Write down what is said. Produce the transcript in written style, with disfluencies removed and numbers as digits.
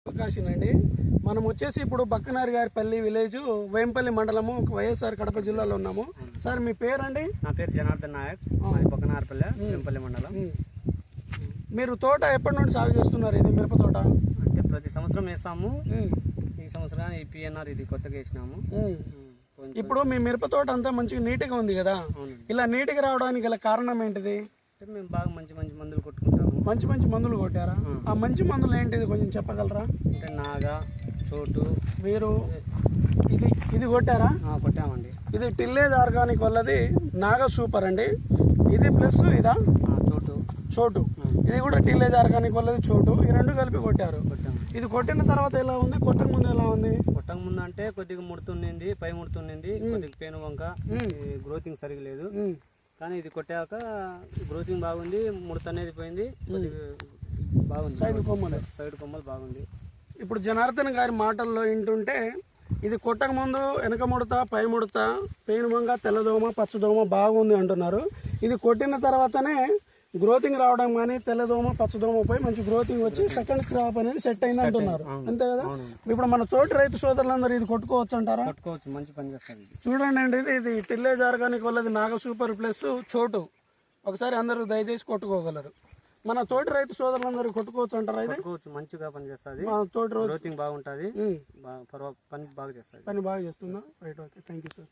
కాశీనండి. మనం వచ్చేసి ఇప్పుడు బక్కనారి గారిపల్లి విలేజ్ వేంపల్లి మండలము వైఎస్ఆర్ కడప జిల్లాలో ఉన్నాము. సార్ మీ పేరండి? నా పేరు జనార్దన్ నాయక్, బక్కనారిపల్లి వేంపల్లి మండలం. మీరు తోట ఎప్పటి నుండి సాగు చేస్తున్నారు? ఇది మిరప తోట అంటే ప్రతి సంవత్సరం వేస్తాము. ఈ సంవత్సరం ఈ పిఎన్ఆర్ ఇది కొత్తగా వేసినాము. ఇప్పుడు మీ మిరప తోట అంతా మంచిగా నీట్గా ఉంది కదా, ఇలా నీట్గా రావడానికి గల కారణం ఏంటిది? మేము బాగా మంచి మంచి మందులు కొట్టుకుంటాము. మంచి మంచి మందులు కొట్టారా? ఆ మంచి మందులు ఏంటిది కొంచెం చెప్పగలరా? అంటే నాగా, చోటు. మీరు ఇది కొట్టారా? కొట్టామండి. ఇది టిల్లేజ్ ఆర్గానిక్ వల్లది నాగా సూపర్ అండి. ఇది ప్లస్ ఇదా చోటు, ఇది కూడా టిల్లేజ్ ఆర్గానిక్ వల్లది చోటు. ఈ రెండు కలిపి కొట్టారు. ఇది కొట్టిన తర్వాత ఎలా ఉంది? కొట్టక ముందు ఎలా ఉంది? కొట్టక ముందు అంటే కొద్దిగా ముడుతుంది, పై ముడుతుంది, కొద్దిగా పేను వంక, గ్రోతింగ్ సరిగా లేదు. కానీ ఇది కొట్టాక గ్రోతింగ్ బాగుంది, ముడత అనేది పోయింది, బాగుంది. సైడ్ కొమ్మలు బాగుంది. ఇప్పుడు జనార్దన్ గారి మాటల్లో వింటుంటే ఇది కొట్టక ముందు వెనక ముడత, పై ముడత, పేను వంక, తెల్లదోమ, పచ్చదోమ బాగుంది అంటున్నారు. ఇది కొట్టిన తర్వాతనే గ్రోతింగ్ రావడం కానీ తెల్లదోమ, పచ్చదోమ పోయి మంచి గ్రోతింగ్ వచ్చి సెకండ్ క్రాప్ అనేది సెట్ అయింది అంటున్నారు. అంతే కదా? ఇప్పుడు మన తోటి రైతు సోదరులందరూ ఇది కొట్టుకోవచ్చు అంటారా? కొట్టుకోవచ్చు, మంచి పని చేస్తారు. చూడండి అండి, ఇది టిల్లేజ్ ఆర్గానిక్ వల్లది నాగ సూపర్ ప్లస్ చోటు. ఒకసారి అందరూ దయచేసి కొట్టుకోగలరు. మన తోటి రైతు సోదరులందరూ కొట్టుకోవచ్చు అంటారా? ఇది మంచిగా పని చేస్తుంది, తోటి గ్రోతింగ్ బాగుంటుంది, పని బాగా చేస్తుంది. పని బాగా చేస్తుందా? Right, okay, thank you sir.